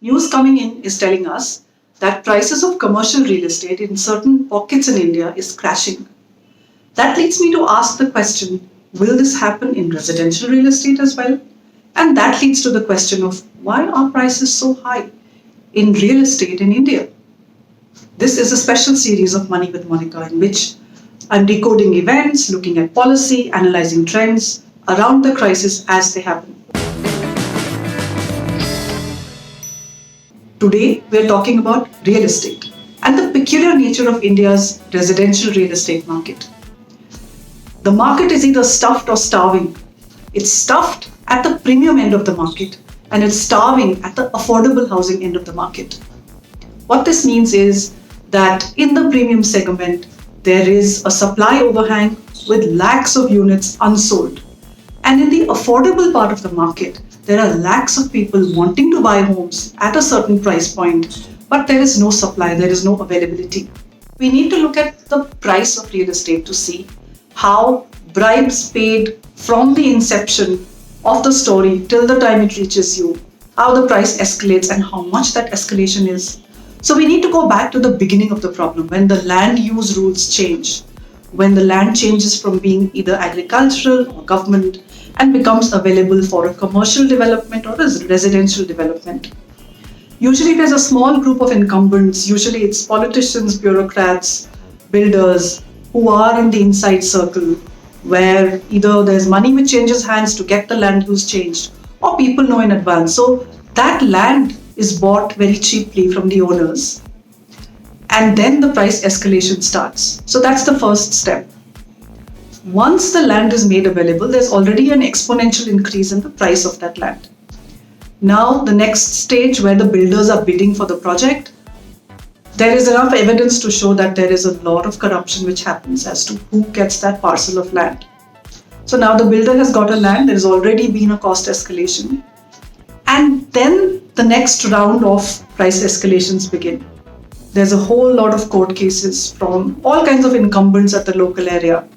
News coming in is telling us that prices of commercial real estate in certain pockets in India is crashing. That leads me to ask the question, will this happen in residential real estate as well? And that leads to the question of why are prices so high in real estate in India? This is a special series of Money with Monika in which I'm decoding events, looking at policy, analyzing trends around the crisis as they happen. Today, we're talking about real estate and the peculiar nature of India's residential real estate market. The market is either stuffed or starving. It's stuffed at the premium end of the market and it's starving at the affordable housing end of the market. What this means is that in the premium segment, there is a supply overhang with lakhs of units unsold. And in the affordable part of the market, there are lakhs of people wanting to buy homes at a certain price point, but there is no supply, there is no availability. We need to look at the price of real estate to see how bribes paid from the inception of the story till the time it reaches you, how the price escalates and how much that escalation is. So we need to go back to the beginning of the problem, when the land use rules change, when the land changes from being either agricultural or government and becomes available for a commercial development or a residential development. Usually there's a small group of incumbents, usually it's politicians, bureaucrats, builders who are in the inside circle where either there's money which changes hands to get the land use changed or people know in advance. So that land is bought very cheaply from the owners and then the price escalation starts. So that's the first step. Once the land is made available, there's already an exponential increase in the price of that land. Now, the next stage where the builders are bidding for the project, there is enough evidence to show that there is a lot of corruption which happens as to who gets that parcel of land. So now the builder has got a land, there's already been a cost escalation. And then the next round of price escalations begin. There's a whole lot of court cases from all kinds of incumbents at the local area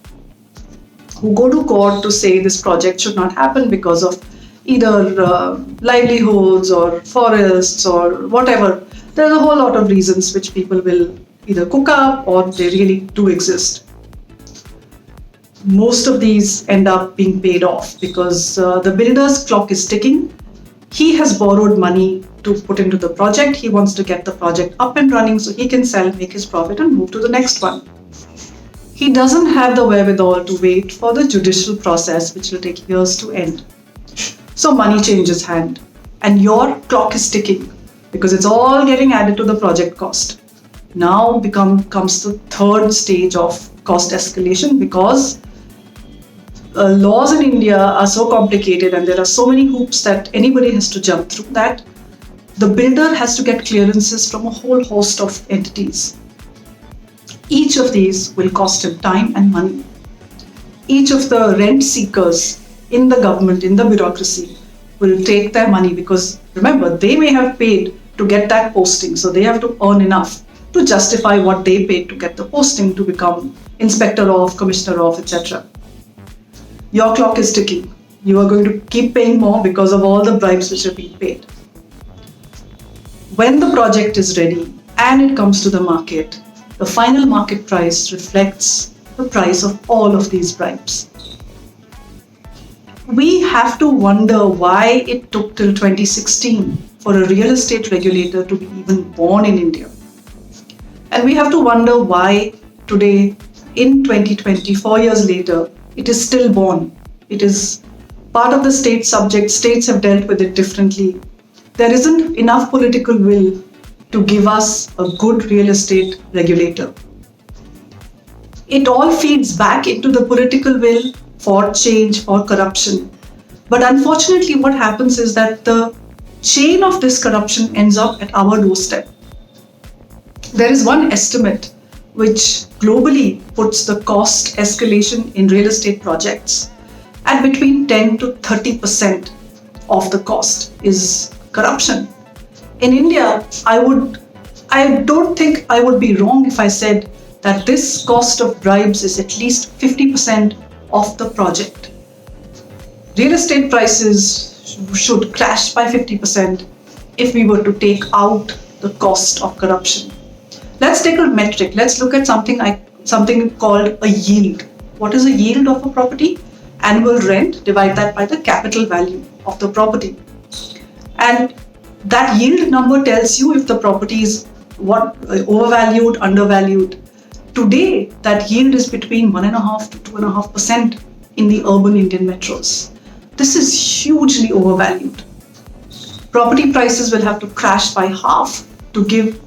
who go to court to say this project should not happen because of either livelihoods or forests or whatever. There's a whole lot of reasons which people will either cook up or they really do exist. Most of these end up being paid off because the builder's clock is ticking. He has borrowed money to put into the project. He wants to get the project up and running so he can sell, make his profit and move to the next one. He doesn't have the wherewithal to wait for the judicial process, which will take years to end. So money changes hand and your clock is ticking because it's all getting added to the project cost. Now comes the third stage of cost escalation because laws in India are so complicated and there are so many hoops that anybody has to jump through that the builder has to get clearances from a whole host of entities. Each of these will cost him time and money. Each of the rent seekers in the government, in the bureaucracy, will take their money because remember, they may have paid to get that posting, so they have to earn enough to justify what they paid to get the posting to become inspector of, commissioner of, etc. Your clock is ticking. You are going to keep paying more because of all the bribes which are being paid. When the project is ready and it comes to the market, the final market price reflects the price of all of these bribes. We have to wonder why it took till 2016 for a real estate regulator to be even born in India. And we have to wonder why today, in 2020, 4 years later, it is still born. It is part of the state subject. States have dealt with it differently. There isn't enough political will to give us a good real estate regulator. It all feeds back into the political will for change, for corruption. But unfortunately, what happens is that the chain of this corruption ends up at our doorstep. There is one estimate which globally puts the cost escalation in real estate projects at between 10 to 30% of the cost is corruption. In India, I don't think I would be wrong if I said that this cost of bribes is at least 50% of the project. Real estate prices should crash by 50%. if we were to take out the cost of corruption. Let's take a metric. Let's look at something called a yield. What is a yield of a property? Annual rent, divide that by the capital value of the property. And that yield number tells you if the property is overvalued, undervalued. Today, that yield is between 1.5% to 2.5% in the urban Indian metros. This is hugely overvalued. Property prices will have to crash by half to give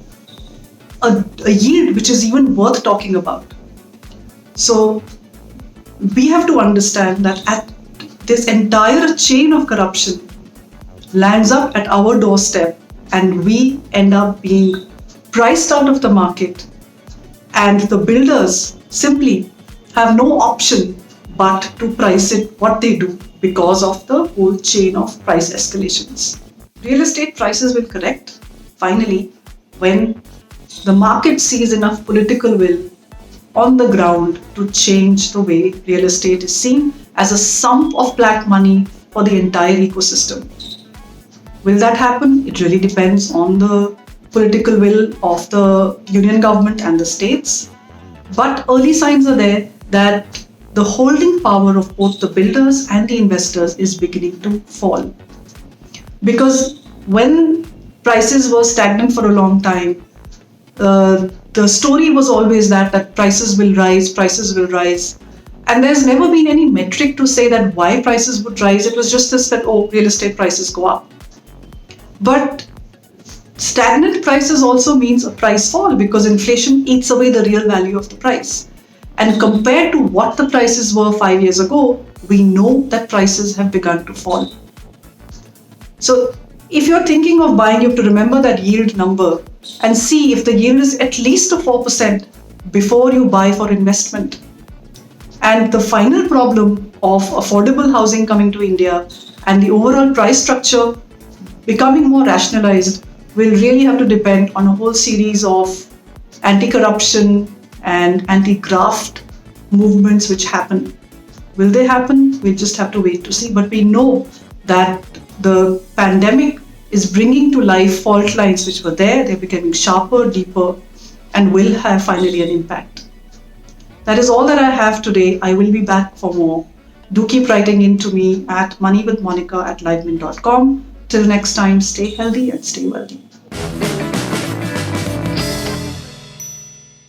a yield which is even worth talking about. So we have to understand that at this entire chain of corruption lands up at our doorstep, and we end up being priced out of the market, and the builders simply have no option but to price it what they do because of the whole chain of price escalations. Real estate prices will correct finally when the market sees enough political will on the ground to change the way real estate is seen as a sump of black money for the entire ecosystem. Will that happen? It really depends on the political will of the union government and the states. But early signs are there that the holding power of both the builders and the investors is beginning to fall. Because when prices were stagnant for a long time, the story was always that prices will rise. And there's never been any metric to say that why prices would rise. It was just this that, real estate prices go up. But stagnant prices also means a price fall because inflation eats away the real value of the price. And compared to what the prices were 5 years ago, we know that prices have begun to fall. So if you're thinking of buying, you have to remember that yield number and see if the yield is at least a 4% before you buy for investment. And the final problem of affordable housing coming to India and the overall price structure becoming more rationalized will really have to depend on a whole series of anti-corruption and anti-graft movements which happen. Will they happen? We'll just have to wait to see. But we know that the pandemic is bringing to life fault lines which were there. They're becoming sharper, deeper, and will have finally an impact. That is all that I have today. I will be back for more. Do keep writing in to me at moneywithmonika@livemint.com. Till next time, stay healthy and stay wealthy.